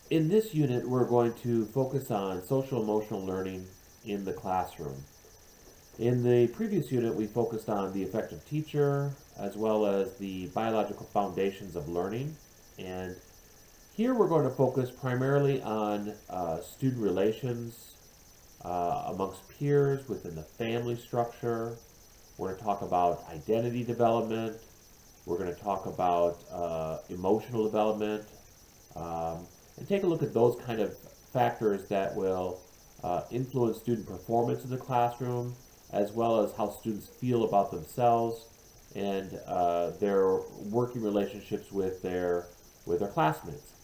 In this unit, we're going to focus on social emotional learning in the classroom. In the previous unit, we focused on the effective teacher as well as the biological foundations of learning. And here we're going to focus primarily on student relations amongst peers within the family structure. We're going to talk about identity development. We're going to talk about emotional development, and take a look at those kind of factors that will influence student performance in the classroom, as well as how students feel about themselves and their working relationships with their classmates.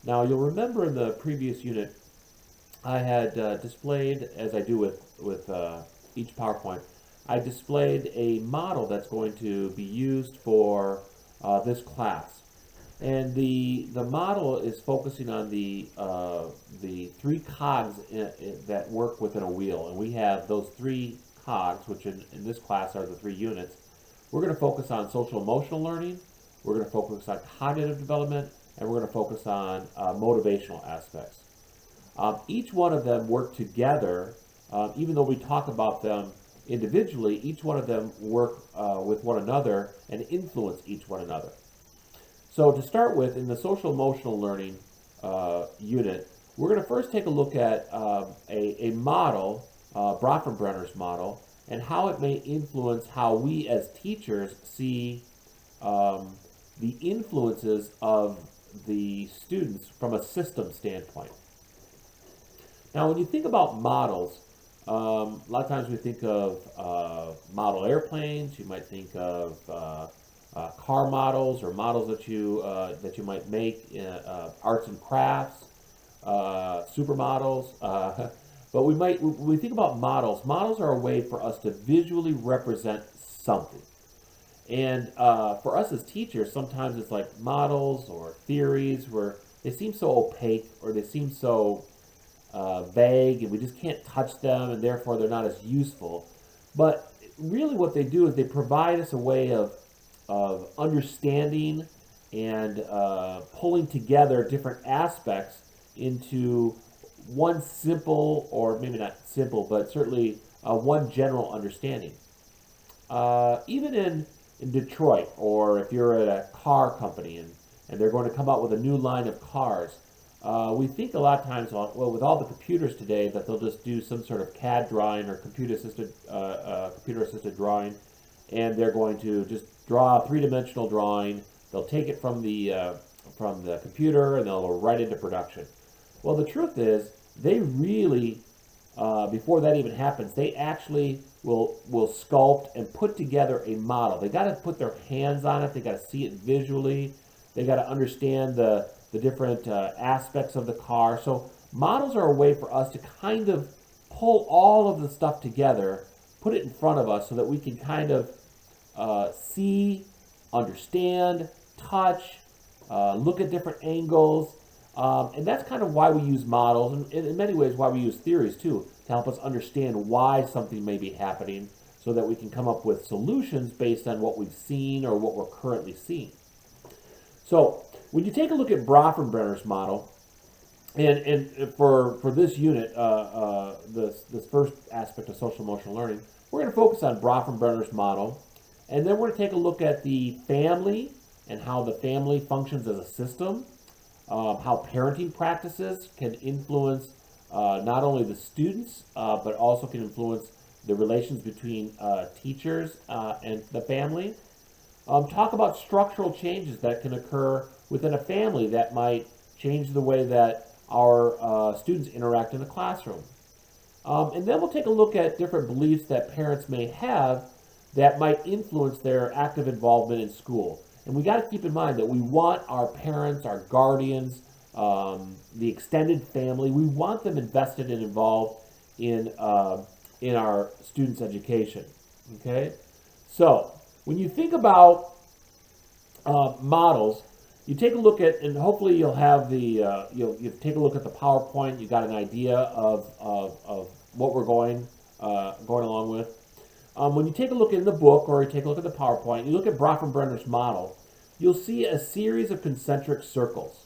Now, you'll remember in the previous unit, I had displayed, as I do with each PowerPoint, I displayed a model that's going to be used for this class. And the model is focusing on the three cogs that work within a wheel. And we have those three cogs, which in this class are the three units. We're going to focus on social emotional learning, we're going to focus on cognitive development, and we're going to focus on motivational aspects. Each one of them work together, even though we talk about them individually, each one of them work with one another and influence each one another. So to start with, in the social emotional learning unit, we're going to first take a look at a model, Brockenbrenner's model, and how it may influence how we as teachers see the influences of the students from a system standpoint. Now, when you think about models, a lot of times we think of model airplanes. You might think of car models or models that you might make in arts and crafts, supermodels. But when we think about models, models are a way for us to visually represent something. And for us as teachers, sometimes it's like models or theories where they seem so opaque or they seem so vague and we just can't touch them and therefore they're not as useful. But really what they do is they provide us a way of understanding and pulling together different aspects into one simple, or maybe not simple, but certainly one general understanding. Even in Detroit, or if you're at a car company and they're going to come out with a new line of cars, we think a lot of times, well, with all the computers today, that they'll just do some sort of CAD drawing or computer-assisted drawing, and they're going to just draw a three-dimensional drawing. They'll take it from the computer and they'll go right into production. Well, the truth is, they really, before that even happens, they actually will sculpt and put together a model. They got to put their hands on it. They got to see it visually. They got to understand the different aspects of the car. So models are a way for us to kind of pull all of the stuff together, put it in front of us so that we can kind of see, understand, touch, look at different angles. And that's kind of why we use models, and in many ways why we use theories too, to help us understand why something may be happening so that we can come up with solutions based on what we've seen or what we're currently seeing. So when you take a look at Brockenbrenner's model, and for this unit, this first aspect of social emotional learning, we're going to focus on Brockenbrenner's model, and then we're going to take a look at the family and how the family functions as a system, how parenting practices can influence not only the students, but also can influence the relations between teachers and the family. Talk about structural changes that can occur within a family that might change the way that our students interact in the classroom. And then we'll take a look at different beliefs that parents may have that might influence their active involvement in school. And we got to keep in mind that we want our parents, our guardians, the extended family, we want them invested and involved in our students' education. Okay, so when you think about models, you take a look at, and hopefully you'll have you'll take a look at the PowerPoint. You got an idea of what we're going along with. When you take a look in the book or you take a look at the PowerPoint, you look at Brockenbrenner's model, you'll see a series of concentric circles.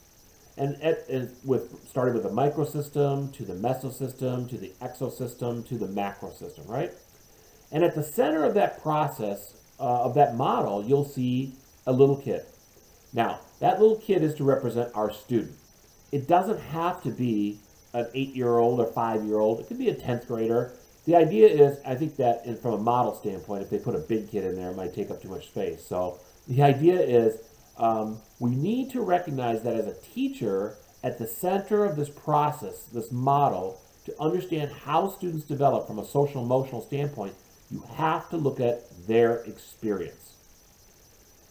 and with starting with the microsystem to the mesosystem to the exosystem to the macrosystem, right? And at the center of that process, of that model, you'll see a little kid. Now, that little kid is to represent our student. It doesn't have to be an 8-year-old or 5-year-old. It could be a 10th grader. The idea is, I think that from a model standpoint, if they put a big kid in there, it might take up too much space. So the idea is we need to recognize that as a teacher, at the center of this process, this model, to understand how students develop from a social emotional standpoint, you have to look at their experience.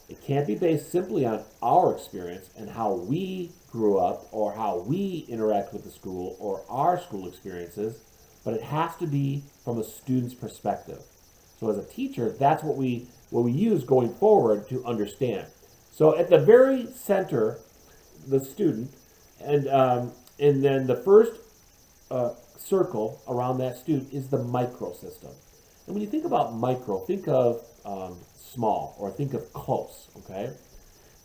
It can't be based simply on our experience and how we grew up or how we interact with the school or our school experiences, but it has to be from a student's perspective. So as a teacher, that's what we use going forward to understand. So at the very center, the student, and then the first circle around that student is the microsystem. And when you think about micro, think of small or think of close, okay?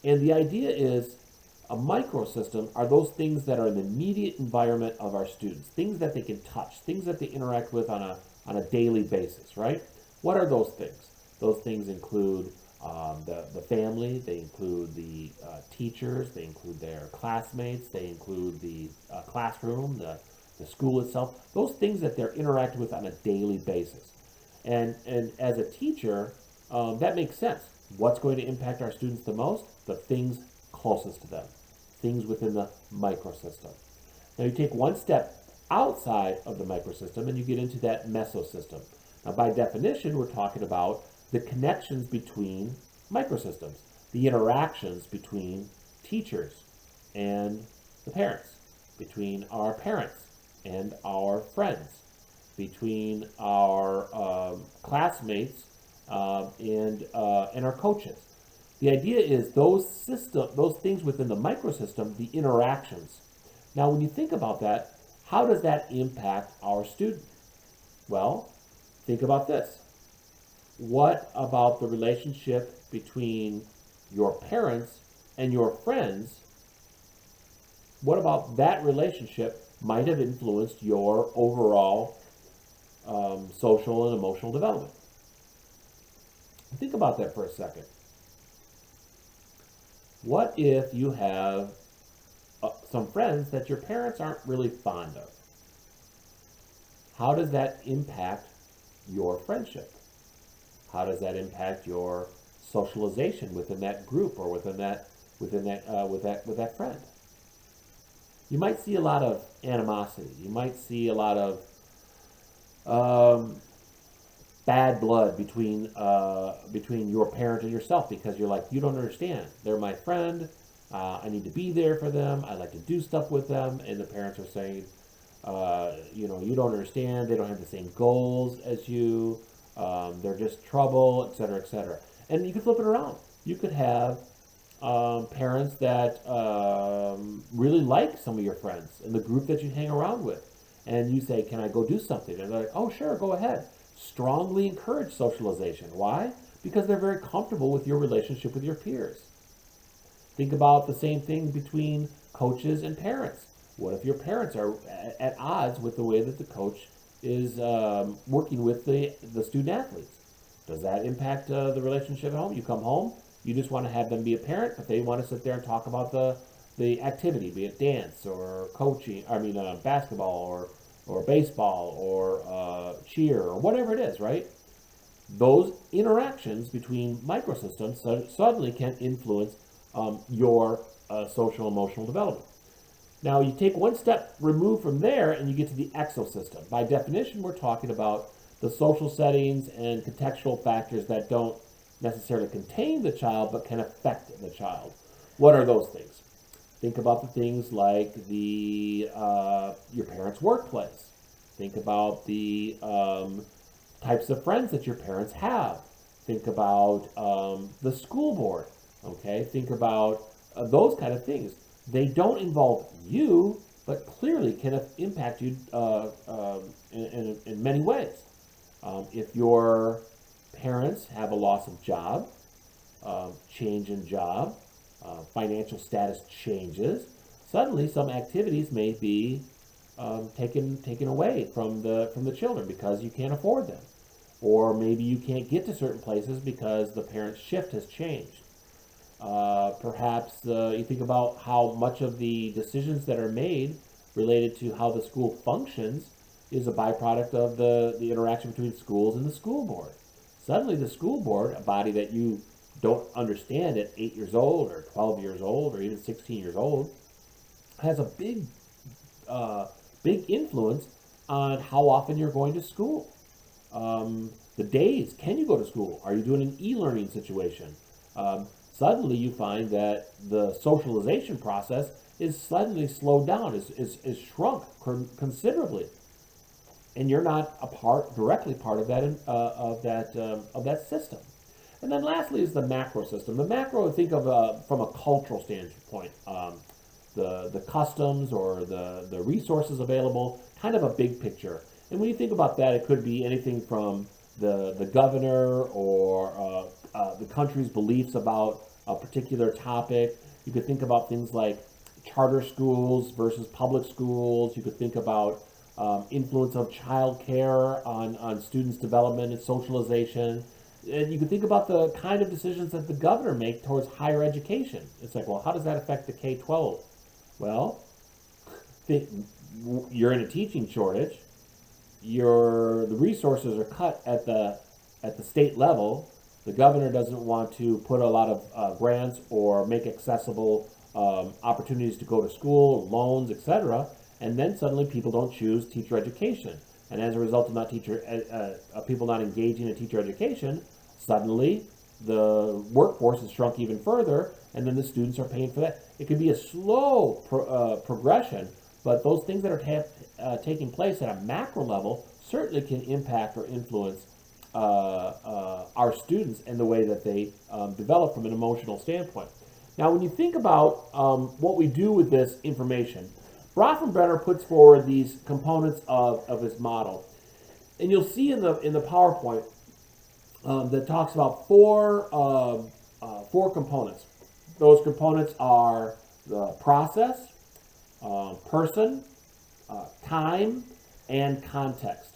And the idea is a microsystem are those things that are in the immediate environment of our students, things that they can touch, things that they interact with on a daily basis, right? What are those things? Those things include the family, they include the teachers, they include their classmates, they include the classroom, the school itself, those things that they're interacting with on a daily basis. And as a teacher, that makes sense. What's going to impact our students the most? The things closest to them, things within the microsystem. Now you take one step outside of the microsystem and you get into that mesosystem. Now by definition, we're talking about the connections between microsystems, the interactions between teachers and the parents, between our parents and our friends, between our classmates and our coaches. The idea is those things within the microsystem, the interactions. Now, when you think about that, how does that impact our student? Well, think about this. What about the relationship between your parents and your friends? What about that relationship might have influenced your overall social and emotional development? Think about that for a second. What if you have some friends that your parents aren't really fond of? How does that impact your friendship? How does that impact your socialization within that group or with that friend? You might see a lot of animosity. You might see a lot of bad blood between your parent and yourself because you're like, you don't understand. They're my friend. I need to be there for them. I like to do stuff with them. And the parents are saying, you don't understand. They don't have the same goals as you. They're just trouble, et cetera, et cetera. And you can flip it around. You could have parents that really like some of your friends in the group that you hang around with. And you say, can I go do something? And they're like, oh, sure, go ahead. Strongly encourage socialization. Why? Because they're very comfortable with your relationship with your peers. Think about the same thing between coaches and parents. What if your parents are at odds with the way that the coach is working with the student athletes? Does that impact the relationship at home? You come home, you just want to have them be a parent, but they want to sit there and talk about the activity, be it dance or coaching, basketball or baseball or cheer or whatever it is, right? Those interactions between microsystems suddenly can influence your social emotional development. Now you take one step removed from there and you get to the exosystem. By definition, we're talking about the social settings and contextual factors that don't necessarily contain the child but can affect the child. What are those things? Think about the things like your parents' workplace. Think about the types of friends that your parents have. Think about the school board. Okay, think about those kind of things. They don't involve you, but clearly can impact you in many ways. If your parents have a loss of job, change in job, financial status changes, suddenly some activities may be taken away from the children because you can't afford them, or maybe you can't get to certain places because the parent's shift has changed. Perhaps you think about how much of the decisions that are made related to how the school functions is a byproduct of the interaction between schools and the school board. Suddenly, the school board, a body that you don't understand at 8 years old or 12 years old or even 16 years old, has a big influence on how often you're going to school. The days, can you go to school? Are you doing an e-learning situation? Suddenly you find that the socialization process is suddenly slowed down, is shrunk considerably, and you're not directly part of that system. And then lastly is the macro system. The macro, think of from a cultural standpoint, the customs or the resources available, kind of a big picture. And when you think about that, it could be anything from the governor or the country's beliefs about a particular topic. You could think about things like charter schools versus public schools. You could think about influence of childcare on students' development and socialization. And you can think about the kind of decisions that the governor makes towards higher education. It's like, well, how does that affect the K-12? Well, you're in a teaching shortage. The resources are cut at the state level. The governor doesn't want to put a lot of grants or make accessible opportunities to go to school, loans, etc. And then suddenly people don't choose teacher education. And as a result of people not engaging in teacher education, suddenly the workforce is shrunk even further, and then the students are paying for that. It could be a slow progression, but those things that are taking place at a macro level certainly can impact or influence our students and the way that they develop from an emotional standpoint. Now, when you think about what we do with this information, Brofenbrenner puts forward these components of his model, and you'll see in the PowerPoint that talks about four components. Those components are the process, person, time, and context.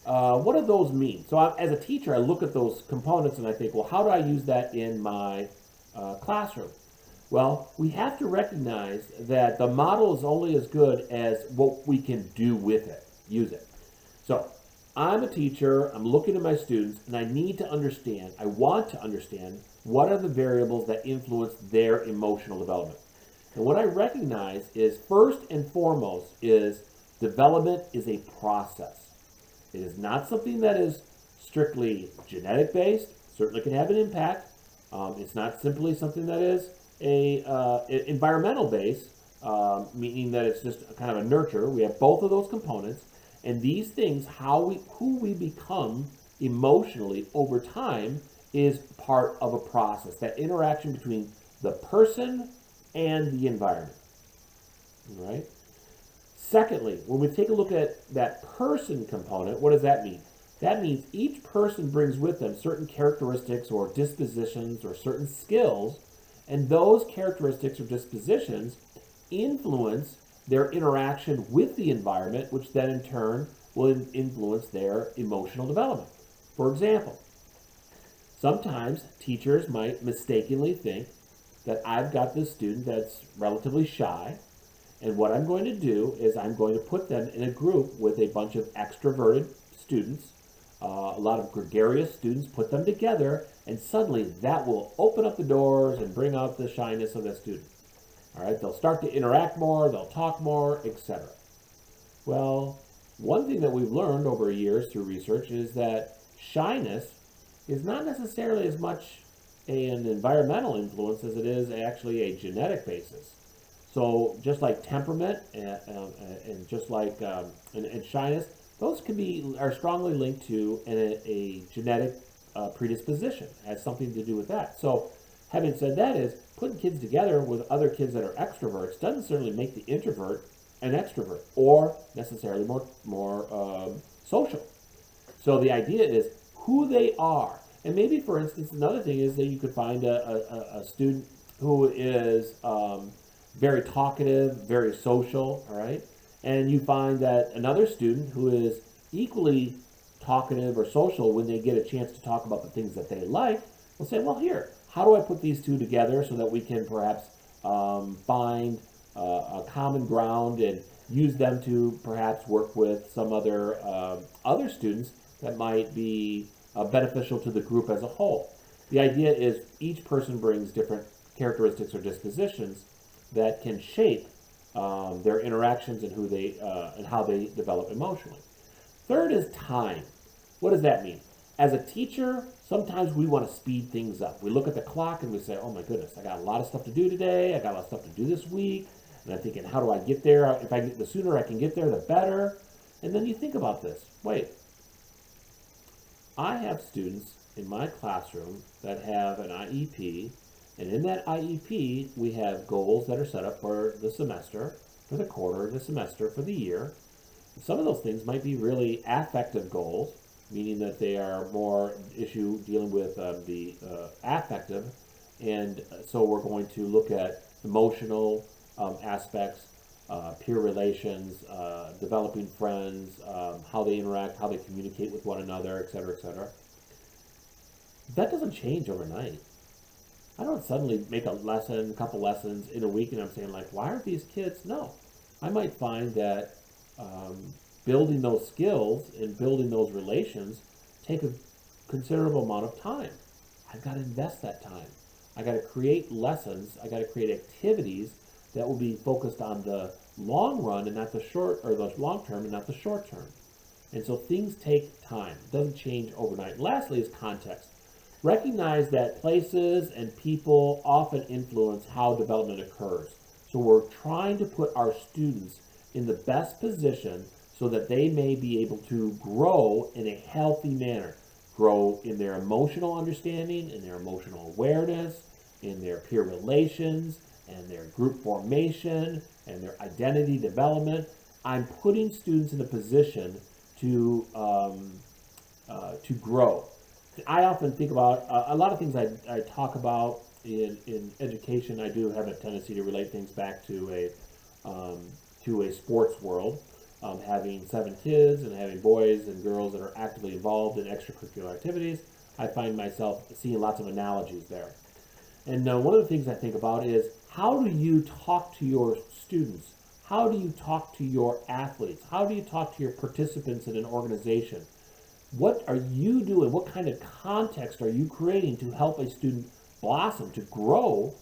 What do those mean? So as a teacher, I look at those components and I think, well, how do I use that in my classroom? Well, we have to recognize that the model is only as good as what we can do with it, use it. So I'm a teacher, I'm looking at my students, and I want to understand what are the variables that influence their emotional development. And what I recognize is, first and foremost, is development is a process. It is not something that is strictly genetic based, certainly can have an impact. It's not simply something that is environmental based, meaning that it's just kind of a nurture. We have both of those components, and these things, who we become emotionally over time, is part of a process. That interaction between the person and the environment. All right. Secondly, when we take a look at that person component, what does that mean? That means each person brings with them certain characteristics or dispositions or certain skills, and those characteristics or dispositions influence their interaction with the environment, which then in turn will influence their emotional development. For example, sometimes teachers might mistakenly think that I've got this student that's relatively shy, and what I'm going to do is I'm going to put them in a group with a bunch of extroverted students, a lot of gregarious students, put them together, and suddenly that will open up the doors and bring out the shyness of that student. All right, they'll start to interact more, they'll talk more, etc. Well, one thing that we've learned over years through research is that shyness is not necessarily as much an environmental influence as it is actually a genetic basis. So just like temperament and just like and shyness, those are strongly linked to a genetic predisposition. It has something to do with that. So having said that, is putting kids together with other kids that are extroverts doesn't certainly make the introvert an extrovert or necessarily more social. So the idea is who they are. And maybe, for instance, another thing is that you could find a student who is very talkative, very social, all right? And you find that another student who is equally talkative or social, when they get a chance to talk about the things that they like, will say, well, here, how do I put these two together so that we can perhaps find a common ground and use them to perhaps work with some other students that might be beneficial to the group as a whole. The idea is each person brings different characteristics or dispositions that can shape their interactions and who they and how they develop emotionally. Third is time. What does that mean? As a teacher, sometimes we want to speed things up. We look at the clock and we say, oh my goodness, I got a lot of stuff to do today. I got a lot of stuff to do this week. And I'm thinking, how do I get there? The sooner I can get there, the better. And then you think about this. Wait, I have students in my classroom that have an IEP, and in that IEP, we have goals that are set up for the semester, for the quarter, the semester, for the year. Some of those things might be really affective goals, meaning that they are more issue dealing with the affective, and so we're going to look at emotional aspects, peer relations, developing friends, how they interact, how they communicate with one another, et cetera, et cetera. That doesn't change overnight. I don't suddenly make a couple lessons in a week, and I'm saying like, why aren't these kids? No, I might find that building those skills and building those relations take a considerable amount of time. I've got to invest that time. I got to create lessons. I got to create activities that will be focused on the long run and not the short, or the long term and not the short term. And so things take time. It doesn't change overnight. Lastly is context. Recognize that places and people often influence how development occurs. So we're trying to put our students in the best position so that they may be able to grow in a healthy manner. Grow in their emotional understanding, in their emotional awareness, in their peer relations, and their group formation, and their identity development. I'm putting students in a position to grow. I often think about a lot of things I talk about in education. I do have a tendency to relate things back to a sports world. Having 7 kids and having boys and girls that are actively involved in extracurricular activities, I find myself seeing lots of analogies there. And one of the things I think about is, how do you talk to your students? How do you talk to your athletes? How do you talk to your participants in an organization? What are you doing? What kind of context are you creating to help a student blossom, to grow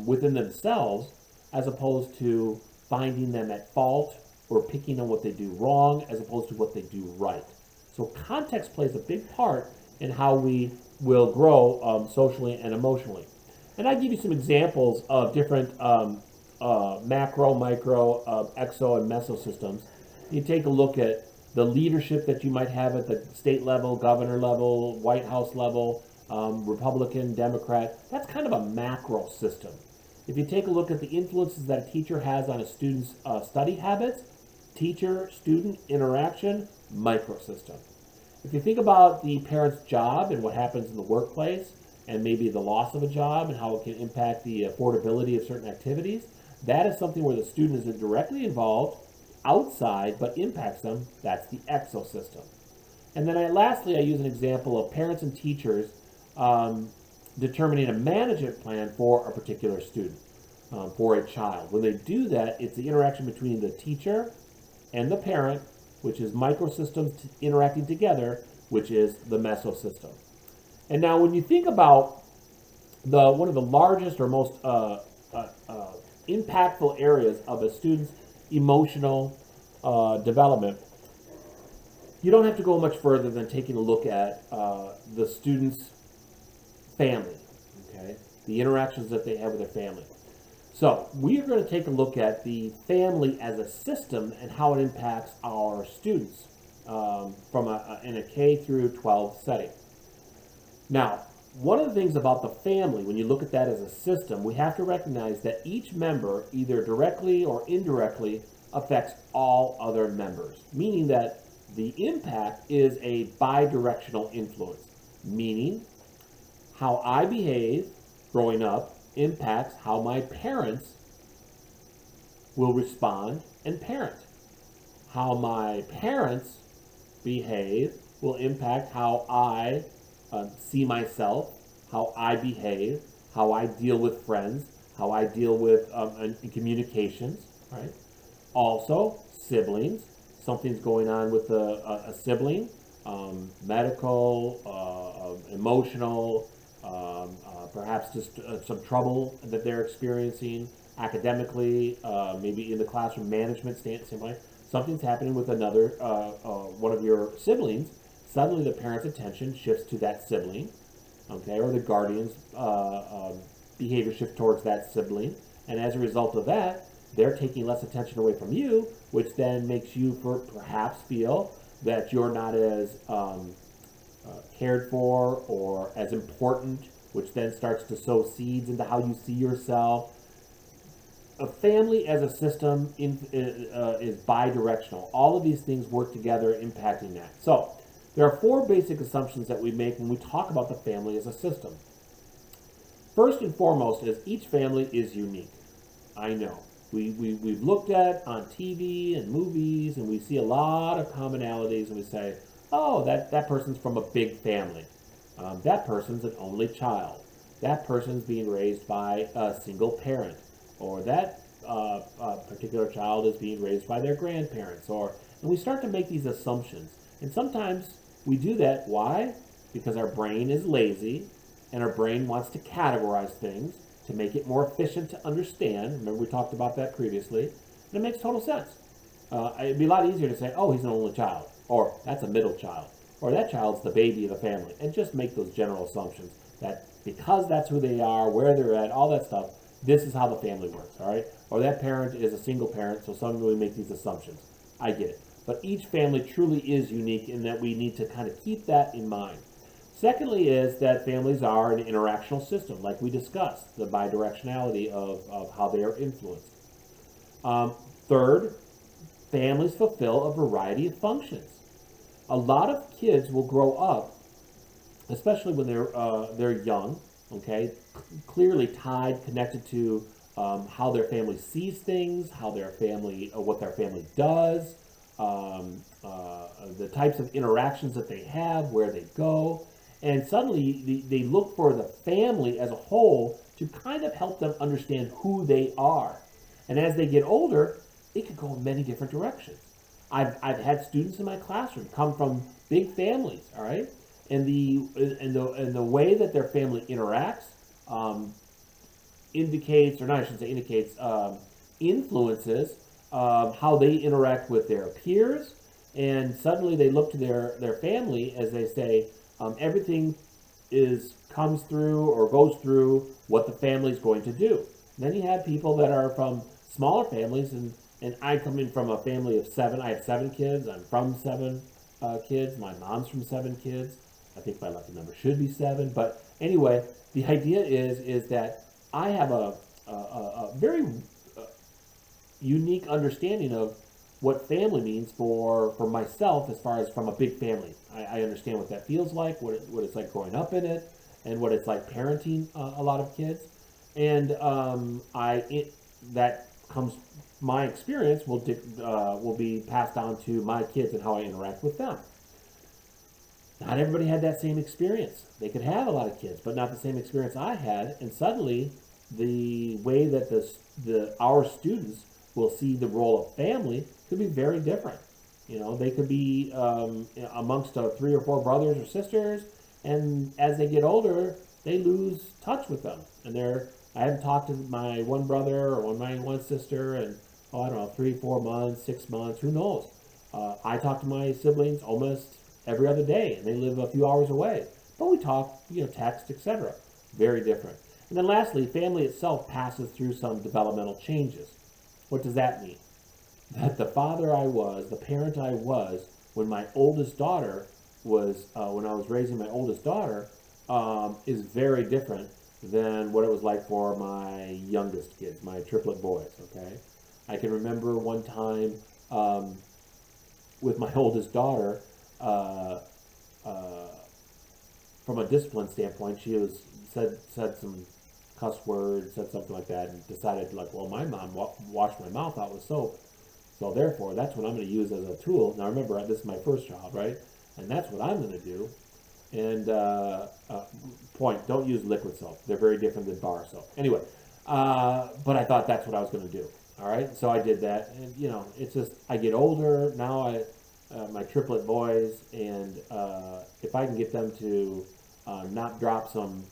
within themselves, as opposed to finding them at fault or picking on what they do wrong as opposed to what they do right? So context plays a big part in how we will grow socially and emotionally. And I give you some examples of different macro, micro, exo, and meso systems. You take a look at the leadership that you might have at the state level, governor level, White House level, Republican, Democrat. That's kind of a macro system. If you take a look at the influences that a teacher has on a student's study habits, teacher-student interaction, microsystem. If you think about the parent's job and what happens in the workplace, and maybe the loss of a job and how it can impact the affordability of certain activities, that is something where the student isn't directly involved outside but impacts them. That's the exosystem. And then lastly, I use an example of parents and teachers determining a management plan for a particular student, for a child. When they do that, it's the interaction between the teacher and the parent, which is microsystems interacting together, which is the mesosystem. And now when you think about one of the largest or most impactful areas of a student's emotional development, you don't have to go much further than taking a look at the student's family, okay? The interactions that they have with their family. So we are going to take a look at the family as a system and how it impacts our students in a K through 12 setting. Now, one of the things about the family, when you look at that as a system, we have to recognize that each member, either directly or indirectly, affects all other members, meaning that the impact is a bidirectional influence, meaning how I behave growing up impacts how my parents will respond and parent. How my parents behave will impact how I see myself, how I behave, how I deal with friends, how I deal with in communications, right? Also, siblings. Something's going on with a sibling, medical, emotional, perhaps just some trouble that they're experiencing academically, maybe in the classroom management standpoint. Something's happening with another one of your siblings. Suddenly, the parent's attention shifts to that sibling, okay, or the guardian's behavior shifts towards that sibling, and as a result of that, they're taking less attention away from you, which then makes you perhaps feel that you're not as cared for or as important, which then starts to sow seeds into how you see yourself. A family as a system is bi-directional. All of these things work together, impacting that. So there are 4 basic assumptions that we make when we talk about the family as a system. First and foremost is each family is unique. I know. We've looked at on TV and movies, and we see a lot of commonalities, and we say, oh, that person's from a big family. That person's an only child. That person's being raised by a single parent. Or that particular child is being raised by their grandparents. And we start to make these assumptions. And sometimes we do that. Why? Because our brain is lazy, and our brain wants to categorize things to make it more efficient to understand. Remember, we talked about that previously. And it makes total sense. It'd be a lot easier to say, oh, he's an only child, or that's a middle child, or that child's the baby of the family, and just make those general assumptions that because that's who they are, where they're at, all that stuff, this is how the family works, all right? Or that parent is a single parent, so suddenly we make these assumptions. I get it. But each family truly is unique in that we need to kind of keep that in mind. Secondly is that families are an interactional system, like we discussed, the bidirectionality of how they are influenced. Third, families fulfill a variety of functions. A lot of kids will grow up, especially when they're young, okay, clearly tied, connected to how their family sees things, how their family, what their family does, the types of interactions that they have, where they go. And suddenly they look for the family as a whole to kind of help them understand who they are. And as they get older, it could go in many different directions. I've had students in my classroom come from big families, all right? And the way that their family interacts indicates, or not, I shouldn't say indicates, influences how they interact with their peers. And suddenly they look to their family as they say, everything comes through or goes through what the family's going to do. And then you have people that are from smaller families, and I come in from a family of 7. I have 7 kids. I'm from 7 kids. My mom's from 7 kids. I think my lucky number should be 7. But anyway, the idea is that I have a very unique understanding of what family means for myself as far as from a big family. I understand what that feels like, what it's like growing up in it, and what it's like parenting a lot of kids. And that comes, my experience will be passed on to my kids and how I interact with them. Not everybody had that same experience. They could have a lot of kids, but not the same experience I had. And suddenly, the way that our students will see the role of family could be very different. You know, they could be amongst 3 or 4 brothers or sisters, and as they get older, they lose touch with them. And I haven't talked to my one brother or my one sister in, I don't know, 3, 4 months, 6 months, who knows? I talk to my siblings almost every other day, and they live a few hours away. But we talk, text, etc. Very different. And then lastly, family itself passes through some developmental changes. What does that mean? That the father I was, the parent I was, when my oldest daughter was, when I was raising my oldest daughter, is very different than what it was like for my youngest kids, my triplet boys, okay? I can remember one time with my oldest daughter, from a discipline standpoint, she said some cuss word, said something like that, and decided like, well, my mom washed my mouth out with soap, so therefore that's what I'm going to use as a tool. Now remember, this is my first child, right? And that's what I'm going to do. And point, don't use liquid soap. They're very different than bar soap. Anyway, but I thought that's what I was going to do. All right, so I did that, and you know, it's just I get older now. My triplet boys, and if I can get them to not drop some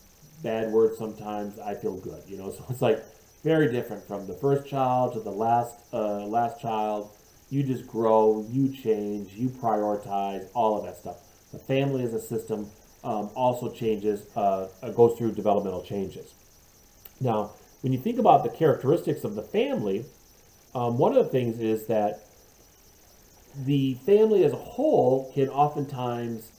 bad words sometimes, I feel good. You know, so it's like very different from the first child to the last child. You just grow, you change, you prioritize, all of that stuff. The family as a system also changes, goes through developmental changes. Now, when you think about the characteristics of the family, one of the things is that the family as a whole can oftentimes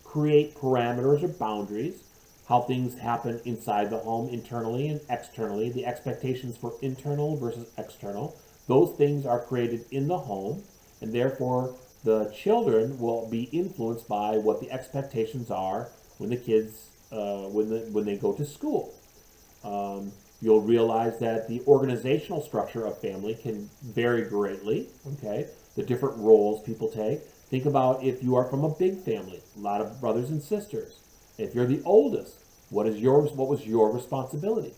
create parameters or boundaries, how things happen inside the home, internally and externally, the expectations for internal versus external. Those things are created in the home, and therefore the children will be influenced by what the expectations are when the kids, when they go to school. You'll realize that the organizational structure of family can vary greatly, okay? The different roles people take. Think about if you are from a big family, a lot of brothers and sisters. If you're the oldest, what was your responsibility?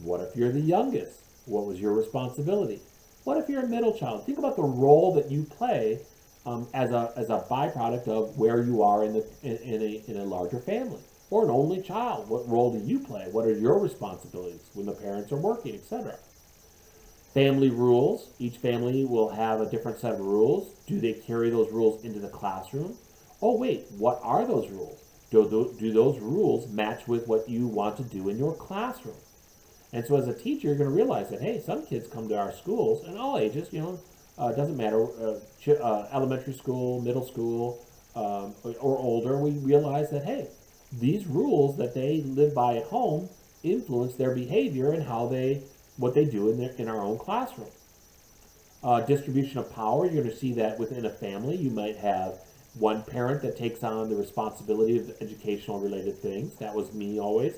What if you're the youngest? What was your responsibility? What if you're a middle child? Think about the role that you play as a byproduct of where you are in a larger family. Or an only child. What role do you play? What are your responsibilities when the parents are working, etc.? Family rules. Each family will have a different set of rules. Do they carry those rules into the classroom? Oh wait, what are those rules? Do those rules match with what you want to do in your classroom? And so as a teacher, you're going to realize that, hey, some kids come to our schools, and all ages, you know, it doesn't matter, elementary school, middle school, or older, we realize that, hey, these rules that they live by at home influence their behavior and what they do in our own classroom. Distribution of power, you're going to see that within a family. You might have one parent that takes on the responsibility of the educational related things. That was me always.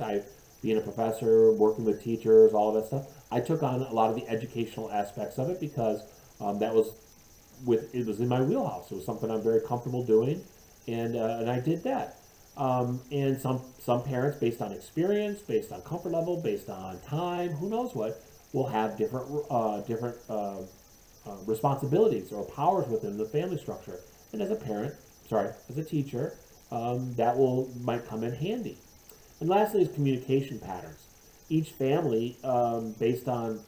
Being a professor, working with teachers, all of that stuff, I took on a lot of the educational aspects of it because it was in my wheelhouse. It was something I'm very comfortable doing, and I did that. And some parents, based on experience, based on comfort level, based on time, who knows what, will have different responsibilities or powers within the family structure. And as a teacher, might come in handy. And lastly is communication patterns. Each family, based on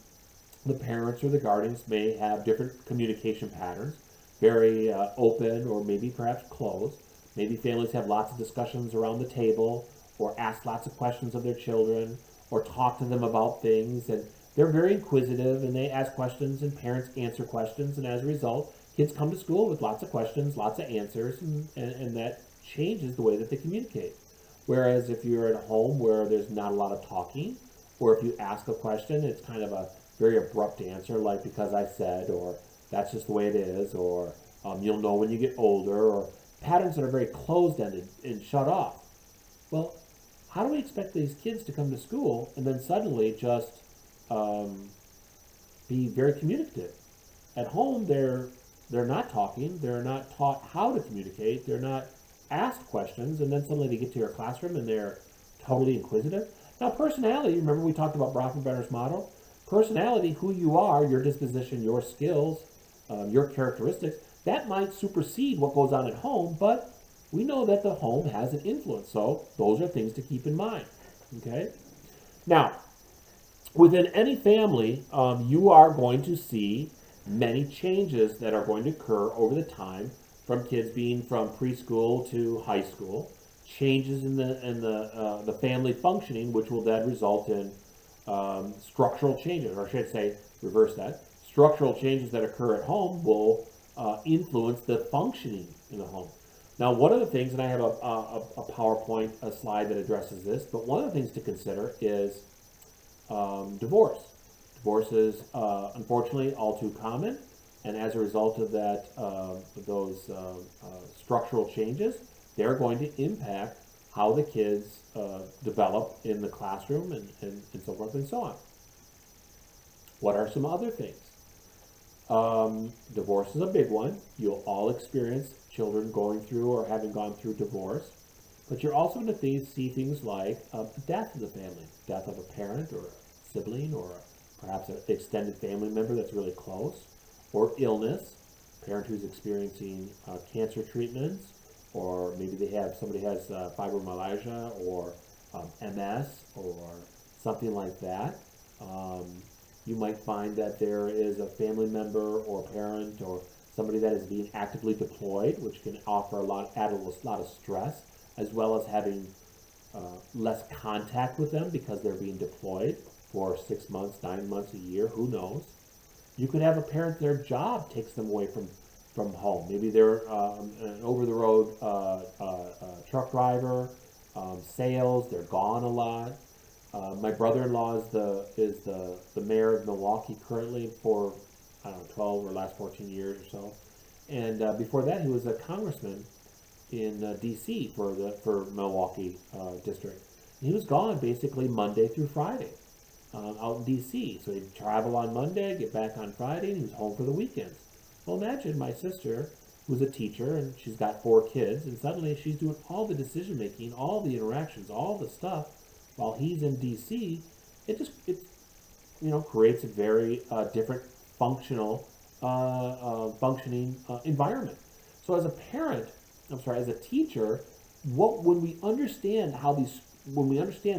the parents or the guardians, may have different communication patterns, very open or maybe perhaps closed. Maybe families have lots of discussions around the table, or ask lots of questions of their children, or talk to them about things, and they're very inquisitive, and they ask questions, and parents answer questions, and as a result, kids come to school with lots of questions, lots of answers, and that changes the way that they communicate. Whereas if you're at a home where there's not a lot of talking, or if you ask a question, it's kind of a very abrupt answer, like because I said, or that's just the way it is, or you'll know when you get older, or patterns that are very closed-ended and shut off. Well, how do we expect these kids to come to school and then suddenly just be very communicative? At home, they're not talking. They're not taught how to communicate. They're not asked questions, and then suddenly they get to your classroom and they're totally inquisitive. Now, personality, remember we talked about Brockenbender's model? Personality, who you are, your disposition, your skills, your characteristics, that might supersede what goes on at home, but we know that the home has an influence, so those are things to keep in mind, okay? Now, within any family, you are going to see many changes that are going to occur over the time from kids being from preschool to high school, changes in the family functioning, which will then result in structural changes, or I should say, reverse that. Structural changes that occur at home will influence the functioning in the home. Now, one of the things, and I have a PowerPoint slide that addresses this, but one of the things to consider is divorce. Divorce is unfortunately all too common, and as a result of that, those structural changes, they're going to impact how the kids develop in the classroom and so forth and so on. What are some other things? Divorce is a big one. You'll all experience children going through or having gone through divorce. But you're also going to see things like death in the family, death of a parent or a sibling or perhaps an extended family member that's really close, or illness, parent who's experiencing cancer treatments, or maybe somebody has fibromyalgia or MS or something like that. You might find that there is a family member or parent or somebody that is being actively deployed, which can add a lot of stress, as well as having less contact with them because they're being deployed for 6 months, 9 months, a year, who knows. You could have a parent, their job takes them away from home. Maybe they're an over-the-road truck driver, sales, they're gone a lot. My brother-in-law is the mayor of Milwaukee currently for, I don't know, 12 or last 14 years or so. And before that, he was a congressman in D.C. for Milwaukee district. And he was gone basically Monday through Friday out in D.C. So he'd travel on Monday, get back on Friday, and he was home for the weekends. Well, imagine my sister, who's a teacher, and she's got 4 kids, and suddenly she's doing all the decision making, all the interactions, all the stuff, while he's in D.C. It creates a very different functioning environment. So as a parent, as a teacher, when we understand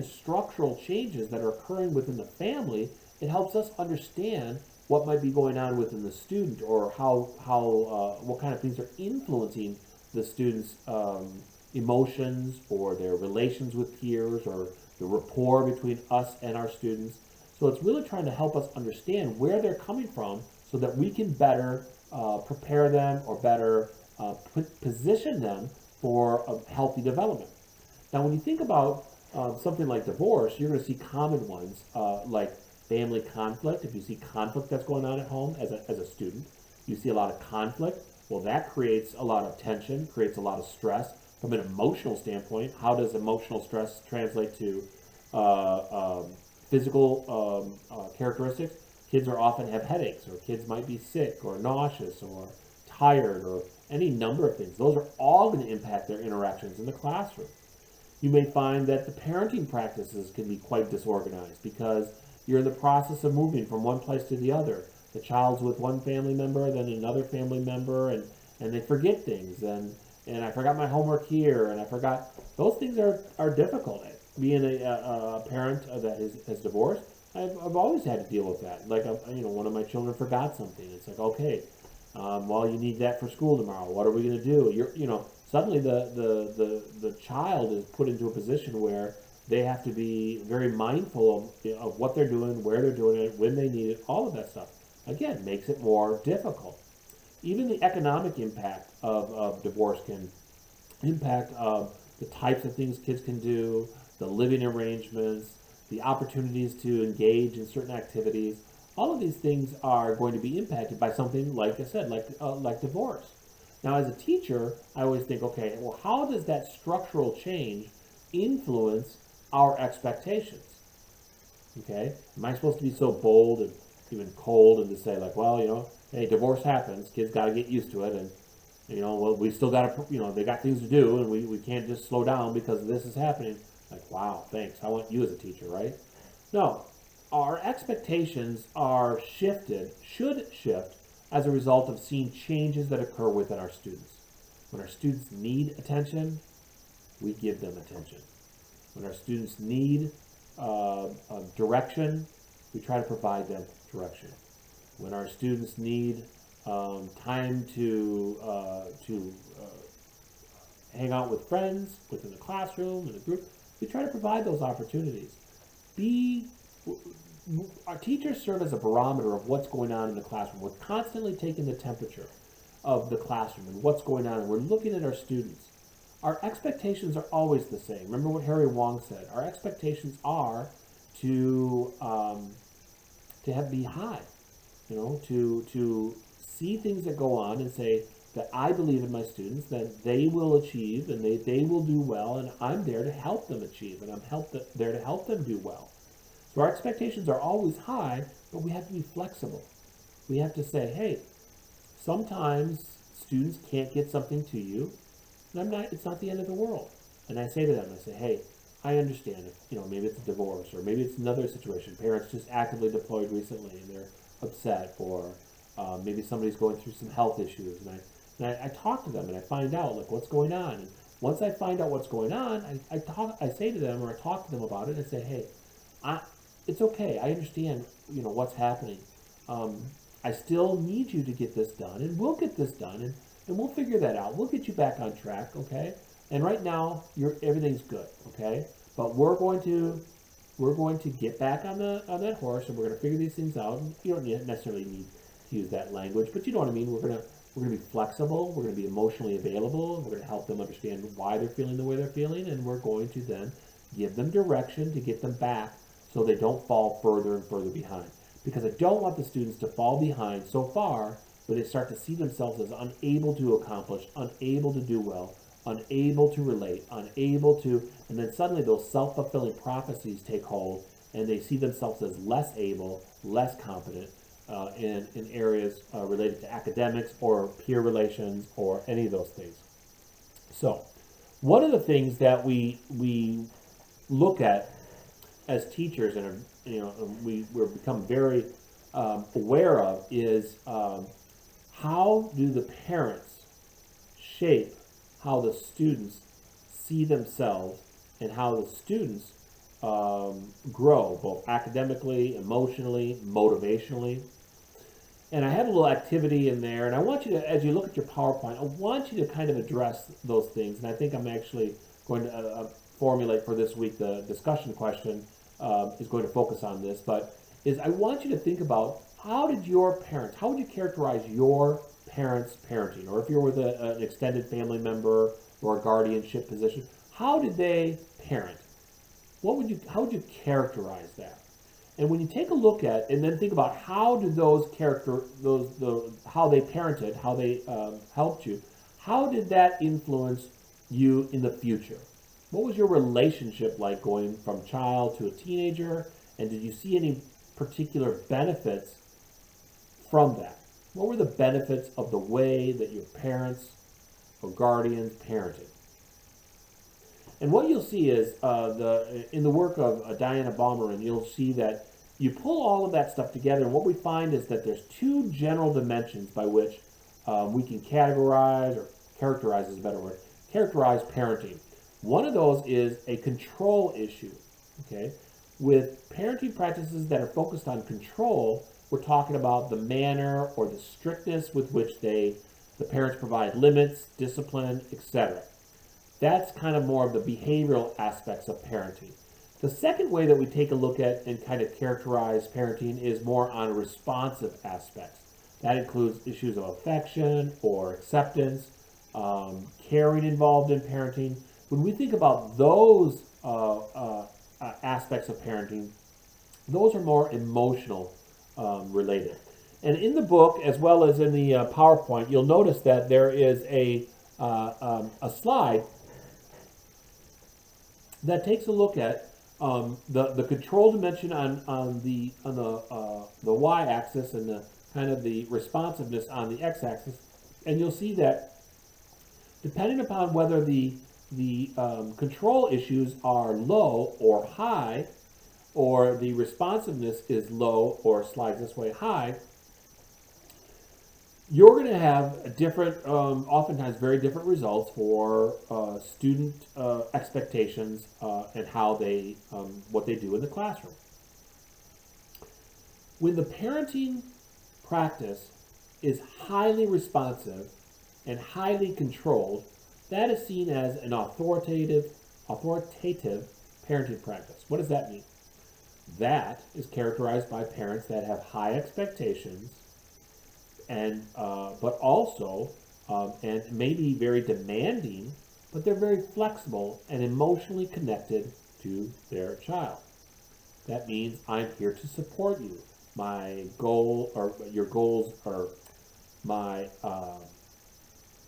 structural changes that are occurring within the family, it helps us understand what might be going on within the student, or what kind of things are influencing the student's emotions, or their relations with peers, or the rapport between us and our students. So it's really trying to help us understand where they're coming from so that we can better prepare them, or better position them for a healthy development. Now, when you think about something like divorce, you're going to see common ones like family conflict. If you see conflict that's going on at home as a student, you see a lot of conflict. Well, that creates a lot of tension, creates a lot of stress. From an emotional standpoint, how does emotional stress translate to physical characteristics? Kids are often have headaches, or kids might be sick or nauseous or tired, or any number of things. Those are all going to impact their interactions in the classroom. You may find that the parenting practices can be quite disorganized because you're in the process of moving from one place to the other. The child's with one family member, then another family member, and they forget things. And I forgot my homework here, and I forgot. Those things are difficult. Being a parent that has divorced, I've always had to deal with that. Like, one of my children forgot something. It's like, okay, well, you need that for school tomorrow. What are we going to do? Suddenly the child is put into a position where they have to be very mindful of what they're doing, where they're doing it, when they need it, all of that stuff. Again, makes it more difficult. Even the economic impact of divorce can impact the types of things kids can do, the living arrangements, the opportunities to engage in certain activities. All of these things are going to be impacted by something, like I said, like divorce. Now, as a teacher, I always think, okay, well, how does that structural change influence our expectations? Okay, am I supposed to be so bold and even cold and to say, like, well, hey, divorce happens, kids got to get used to it, and well, we still got to, they got things to do, and we can't just slow down because this is happening. Like, wow, thanks. I want you as a teacher, right? No, our expectations should shift as a result of seeing changes that occur within our students. When our students need attention, we give them attention. When our students need direction, we try to provide them direction. When our students need time to hang out with friends within the classroom, in a group, we try to provide those opportunities. Our teachers serve as a barometer of what's going on in the classroom. We're constantly taking the temperature of the classroom and what's going on, and we're looking at our students. Our expectations are always the same. Remember what Harry Wong said. Our expectations are to be high, to see things that go on and say, that I believe in my students, that they will achieve and they will do well, and I'm there to help them achieve, and there to help them do well. So our expectations are always high, but we have to be flexible. We have to say, hey, sometimes students can't get something to you, and it's not the end of the world. And I say to them, I say, hey, I understand if, maybe it's a divorce, or maybe it's another situation. Parents just actively deployed recently and they're upset, or maybe somebody's going through some health issues. And I talk to them and I find out like what's going on. And once I find out what's going on, I say to them, or I talk to them about it. I say, hey, it's okay. I understand, what's happening. Um, I still need you to get this done, and we'll get this done, and we'll figure that out. We'll get you back on track, okay? And right now, everything's good, okay? But we're going to get back on that horse, and we're going to figure these things out. And you don't necessarily need to use that language, but you know what I mean. We're gonna be flexible. We're gonna be emotionally available. We're gonna help them understand why they're feeling the way they're feeling, and we're going to then give them direction to get them back so they don't fall further and further behind. Because I don't want the students to fall behind so far where they start to see themselves as unable to accomplish, unable to do well, unable to relate, unable to, and then suddenly those self-fulfilling prophecies take hold and they see themselves as less able, less competent in areas related to academics or peer relations or any of those things. So, one of the things that we look at as teachers, and we're become very aware of, is how do the parents shape how the students see themselves and how the students grow, both academically, emotionally, motivationally. And I had a little activity in there, and I want you to, as you look at your PowerPoint, I want you to kind of address those things. And I think I'm actually going to formulate for this week the discussion question is going to focus on this. But I want you to think about how would you characterize your parents' parenting? Or if you're with an extended family member or a guardianship position, how did they parent? How would you characterize that? And when you take a look at, and then think about how did how they parented, how they helped you, how did that influence you in the future? What was your relationship like going from child to a teenager? And did you see any particular benefits from that? What were the benefits of the way that your parents or guardians parented? And what you'll see is in the work of Diana Baumerian, you'll see that you pull all of that stuff together, and what we find is that there's two general dimensions by which we can categorize, or characterize is a better word, characterize parenting. One of those is a control issue, okay? With parenting practices that are focused on control, we're talking about the manner or the strictness with which the parents provide limits, discipline, etc. That's kind of more of the behavioral aspects of parenting. The second way that we take a look at and kind of characterize parenting is more on responsive aspects. That includes issues of affection or acceptance, caring involved in parenting. When we think about those aspects of parenting, those are more emotional related. And in the book, as well as in the PowerPoint, you'll notice that there is a slide that takes a look at the control dimension on the y-axis and the kind of the responsiveness on the x-axis, and you'll see that depending upon whether the control issues are low or high, or the responsiveness is low or slides this way high, you're going to have different, oftentimes very different results for student expectations and how they, what they do in the classroom. When the parenting practice is highly responsive and highly controlled, that is seen as an authoritative parenting practice. What does that mean? That is characterized by parents that have high expectations, and but also and maybe very demanding, but they're very flexible and emotionally connected to their child. That means I'm here to support you. My goal, or your goals, or my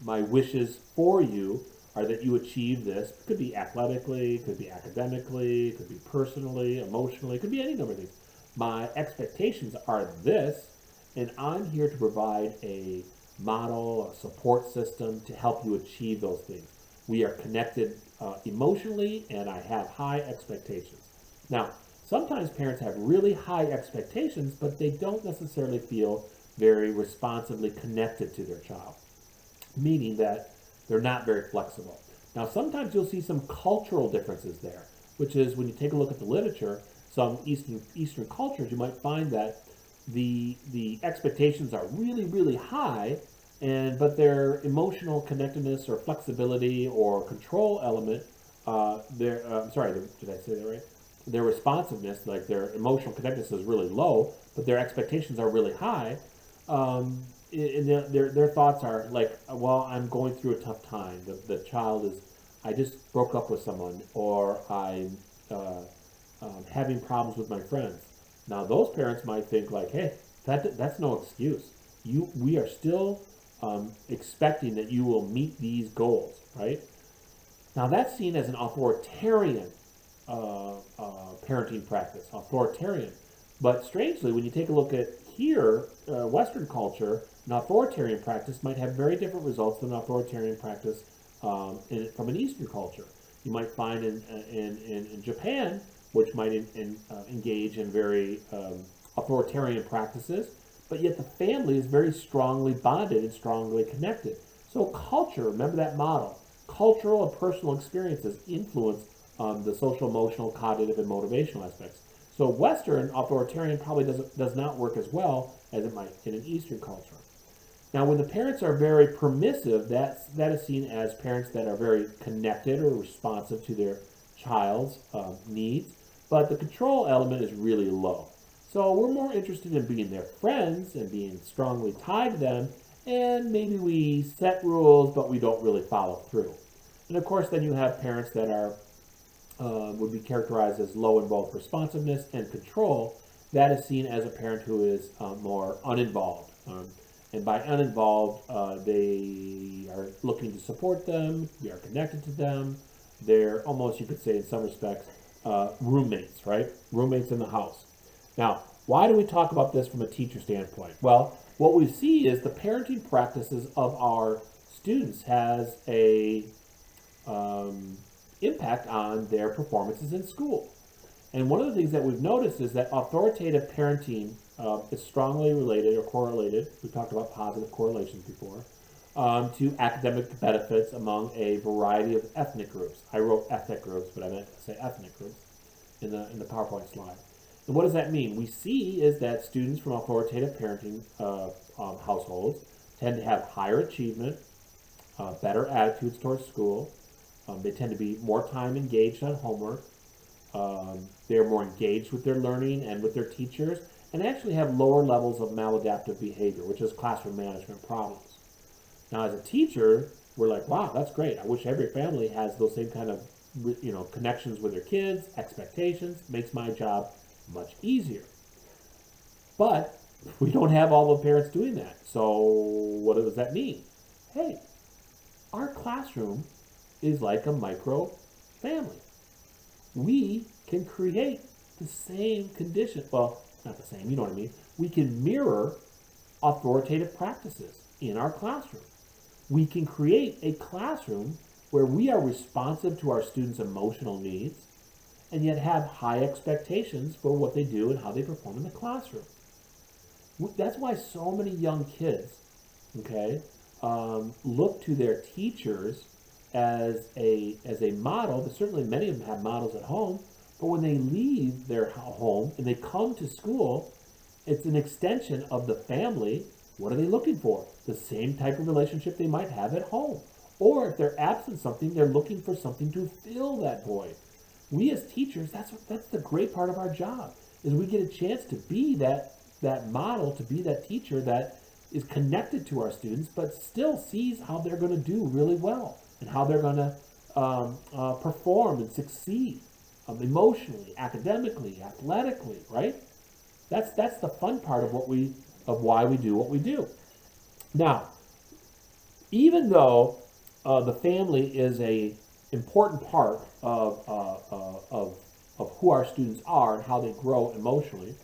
my wishes for you are that you achieve this. It could be athletically, it could be academically, it could be personally, emotionally, it could be any number of things. My expectations are this, and I'm here to provide a model, a support system to help you achieve those things. We are connected emotionally, and I have high expectations. Now, sometimes parents have really high expectations, but they don't necessarily feel very responsibly connected to their child, meaning that they're not very flexible. Now, sometimes you'll see some cultural differences there, which is when you take a look at the literature, some Eastern cultures, you might find that the expectations are really, really high, but their emotional connectedness or flexibility or control element, did I say that right? Their responsiveness, like their emotional connectedness is really low, but their expectations are really high. And their thoughts are like, well, I'm going through a tough time. The child is, I just broke up with someone, or I'm having problems with my friends. Now, those parents might think like, hey, that's no excuse. We are still expecting that you will meet these goals, right? Now, that's seen as an authoritarian parenting practice, authoritarian. But strangely, when you take a look at here, Western culture, an authoritarian practice might have very different results than an authoritarian practice from an Eastern culture. You might find in Japan, which might engage in very authoritarian practices, but yet the family is very strongly bonded and strongly connected. So culture, remember that model, cultural and personal experiences influence the social, emotional, cognitive, and motivational aspects. So Western authoritarian probably does not work as well as it might in an Eastern culture. Now, when the parents are very permissive, that is seen as parents that are very connected or responsive to their child's needs, but the control element is really low. So we're more interested in being their friends and being strongly tied to them, and maybe we set rules, but we don't really follow through. And of course, then you have parents that are would be characterized as low in both responsiveness and control. That is seen as a parent who is more uninvolved. And by uninvolved, they are looking to support them, we are connected to them. They're almost, you could say in some respects, roommates, right? Roommates in the house. Now, why do we talk about this from a teacher standpoint? Well, what we see is the parenting practices of our students has a impact on their performances in school. And one of the things that we've noticed is that authoritative parenting is strongly related or correlated, we talked about positive correlations before, to academic benefits among a variety of ethnic groups. I wrote ethnic groups, but I meant to say ethnic groups in the PowerPoint slide. And what does that mean? We see is that students from authoritative parenting households tend to have higher achievement, better attitudes towards school. They tend to be more time engaged on homework. They're more engaged with their learning and with their teachers, and actually have lower levels of maladaptive behavior, which is classroom management problems. Now, as a teacher, we're like, wow, that's great. I wish every family has those same kind of connections with their kids, expectations. Makes my job much easier. But we don't have all the parents doing that. So what does that mean? Hey, our classroom is like a micro family. We can create the same condition. Well, not the same, you know what I mean. We can mirror authoritative practices in our classroom. We can create a classroom where we are responsive to our students' emotional needs and yet have high expectations for what they do and how they perform in the classroom. That's why so many young kids, okay, look to their teachers as a model. But certainly many of them have models at home, but when they leave their home and they come to school, it's an extension of the family. What are they looking for? The same type of relationship they might have at home. Or if they're absent something, they're looking for something to fill that void. We as teachers, that's the great part of our job, is we get a chance to be that model, to be that teacher that is connected to our students, but still sees how they're going to do really well and how they're going to perform and succeed emotionally, academically, athletically, right? That's the fun part of why we do what we do. Now, even though the family is a important part of who our students are and how they grow emotionally,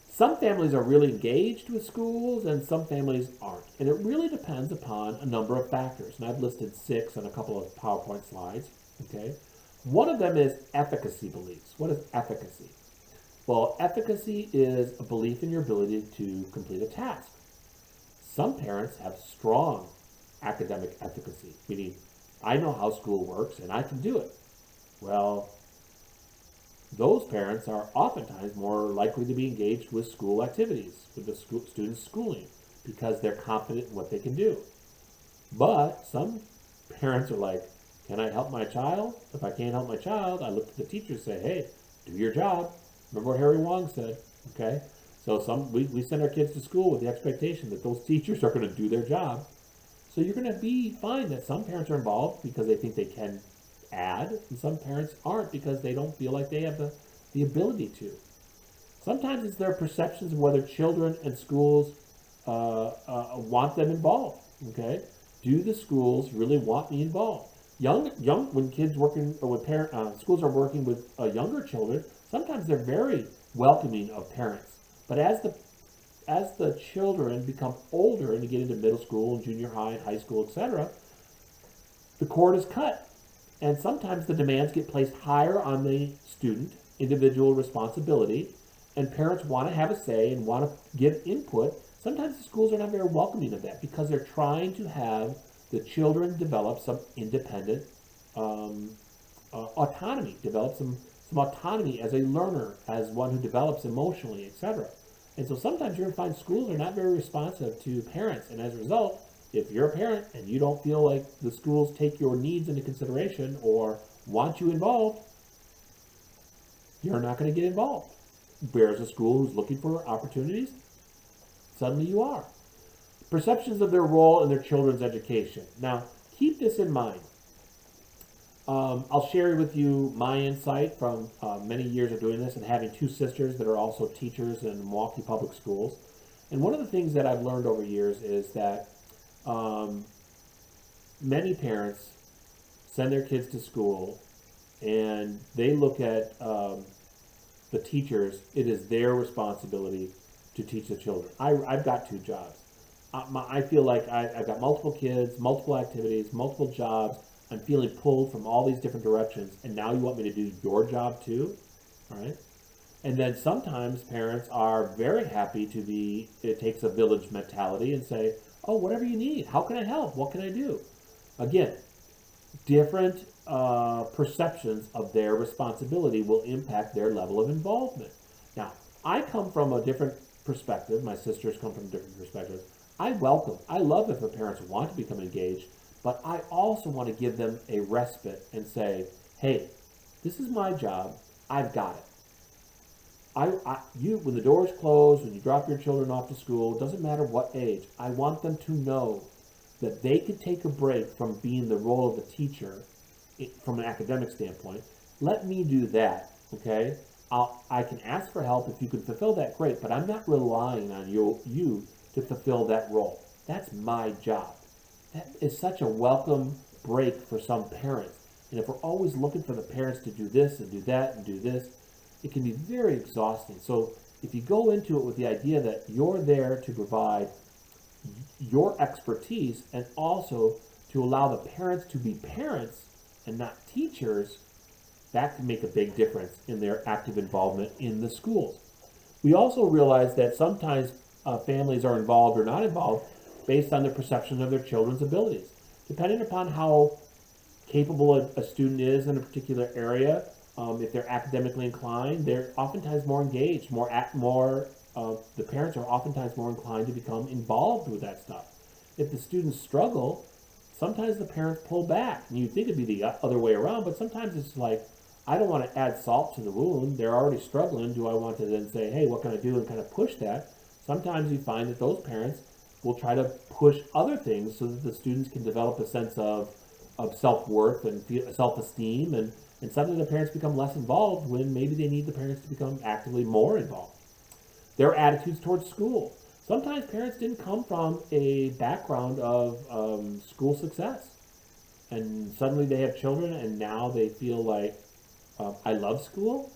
some families are really engaged with schools and some families aren't. And it really depends upon a number of factors. And I've listed 6 on a couple of PowerPoint slides. Okay. One of them is efficacy beliefs. What is efficacy? Well, efficacy is a belief in your ability to complete a task. Some parents have strong academic efficacy, meaning I know how school works and I can do it. Well, those parents are oftentimes more likely to be engaged with school activities, with the students' schooling, because they're confident in what they can do. But some parents are like, can I help my child? If I can't help my child, I look to the teacher and say, hey, do your job. Remember what Harry Wong said, okay? So we send our kids to school with the expectation that those teachers are going to do their job. So you're going to find that some parents are involved because they think they can add, and some parents aren't because they don't feel like they have the ability to. Sometimes it's their perceptions of whether children and schools want them involved. Okay, do the schools really want me involved? When kids working with schools are working with younger children, sometimes they're very welcoming of parents. But as the children become older and get into middle school, junior high, and high school, etc., the cord is cut. And sometimes the demands get placed higher on the student, individual responsibility, and parents want to have a say and want to give input. Sometimes the schools are not very welcoming of that because they're trying to have the children develop some independent autonomy, develop some autonomy as a learner, as one who develops emotionally, etc. And so sometimes you're going to find schools are not very responsive to parents, and as a result, if you're a parent and you don't feel like the schools take your needs into consideration or want you involved, you're not going to get involved. Whereas a school who's looking for opportunities, suddenly you are. Perceptions of their role in their children's education. Now, keep this in mind. I'll share with you my insight from many years of doing this and having 2 sisters that are also teachers in Milwaukee Public Schools. And one of the things that I've learned over years is that many parents send their kids to school and they look at the teachers. It is their responsibility to teach the children. I've got 2 jobs. I feel like I've got multiple kids, multiple activities, multiple jobs. I'm feeling pulled from all these different directions, and now you want me to do your job too, all right? And then sometimes parents are very happy to be, it takes a village mentality and say, oh, whatever you need, how can I help? What can I do? Again, different perceptions of their responsibility will impact their level of involvement. Now, I come from a different perspective. My sisters come from different perspectives. I love if the parents want to become engaged, but I also want to give them a respite and say, hey, this is my job. I've got it. When the doors close, when you drop your children off to school, it doesn't matter what age, I want them to know that they could take a break from being the role of the teacher from an academic standpoint. Let me do that, okay? I can ask for help. If you can fulfill that, great, but I'm not relying on you to fulfill that role. That's my job. That is such a welcome break for some parents. And if we're always looking for the parents to do this and do that and do this, it can be very exhausting. So if you go into it with the idea that you're there to provide your expertise and also to allow the parents to be parents and not teachers, that can make a big difference in their active involvement in the schools. We also realize that sometimes families are involved or not involved based on their perception of their children's abilities. Depending upon how capable a student is in a particular area, if they're academically inclined, they're oftentimes more engaged, the parents are oftentimes more inclined to become involved with that stuff. If the students struggle, sometimes the parents pull back. And you'd think it'd be the other way around, but sometimes it's like, I don't want to add salt to the wound. They're already struggling. Do I want to then say, hey, what can I do, and kind of push that? Sometimes you find that those parents will try to push other things so that the students can develop a sense of self-worth and self-esteem, and suddenly the parents become less involved when maybe they need the parents to become actively more involved. Their attitudes towards school. Sometimes parents didn't come from a background of school success, and suddenly they have children, and now they feel like I love school.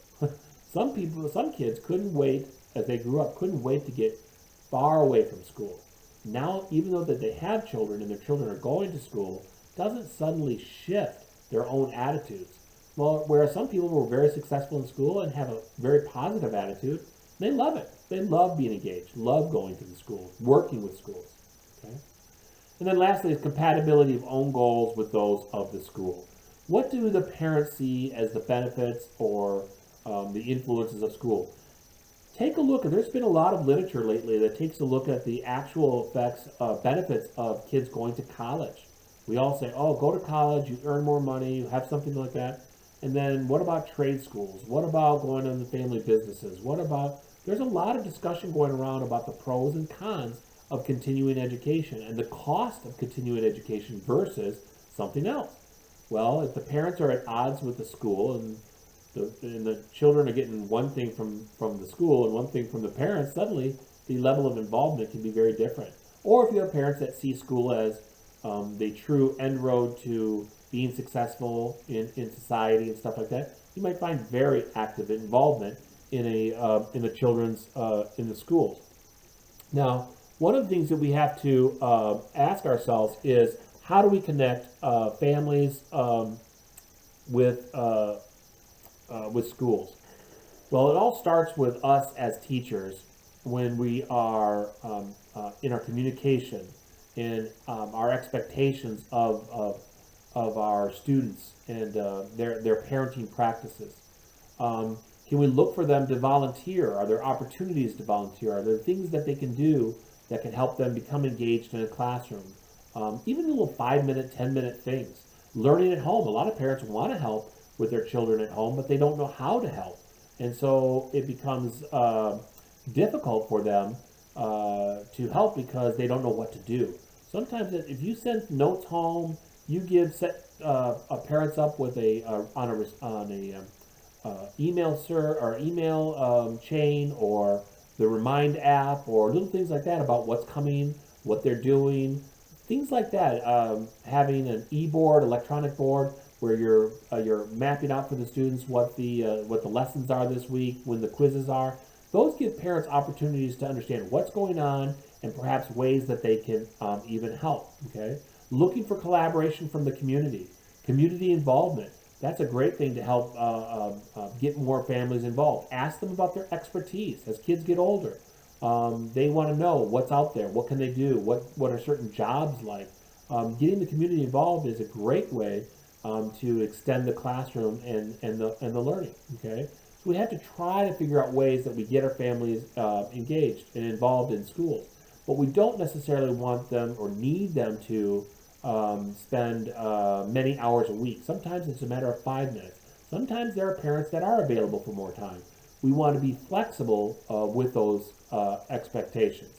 Some kids couldn't wait as they grew up, couldn't wait to get far away from school. Now, even though that they have children and their children are going to school, doesn't suddenly shift their own attitudes. Well, whereas some people were very successful in school and have a very positive attitude, they love it. They love being engaged, love going to the schools, working with schools. Okay? And then lastly is compatibility of own goals with those of the school. What do the parents see as the benefits or the influences of school? Take a look. There's been a lot of literature lately that takes a look at the actual effects, benefits of kids going to college. We all say, oh, go to college, you earn more money, you have something like that. And then what about trade schools? What about going into family businesses? What about, there's a lot of discussion going around about the pros and cons of continuing education and the cost of continuing education versus something else. Well, if the parents are at odds with the school and the children are getting one thing from the school and one thing from the parents, suddenly the level of involvement can be very different. Or if you have parents that see school as the true end road to being successful in society and stuff like that, you might find very active involvement in the children's in the schools. Now, one of the things that we have to ask ourselves is how do we connect families with schools? Well, it all starts with us as teachers when we are in our communication and our expectations of our students and their parenting practices. Can we look for them to volunteer? Are there opportunities to volunteer? Are there things that they can do that can help them become engaged in a classroom? Even little 5-minute, 10-minute things. Learning at home. A lot of parents want to help with their children at home, but they don't know how to help. And so it becomes difficult for them to help because they don't know what to do. Sometimes if you send notes home, you set parents up with email chain or the Remind app or little things like that about what's coming, what they're doing, things like that. Having an e-board, electronic board, where you're mapping out for the students what the lessons are this week, when the quizzes are. Those give parents opportunities to understand what's going on and perhaps ways that they can even help. Okay, looking for collaboration from the community involvement. That's a great thing to help get more families involved. Ask them about their expertise as kids get older. They want to know what's out there, what can they do, what are certain jobs like. Getting the community involved is a great way to extend the classroom and the learning. Okay, so we have to try to figure out ways that we get our families engaged and involved in schools, but we don't necessarily want them or need them to spend many hours a week. Sometimes it's a matter of 5 minutes. Sometimes there are parents that are available for more time. We want to be flexible with those expectations.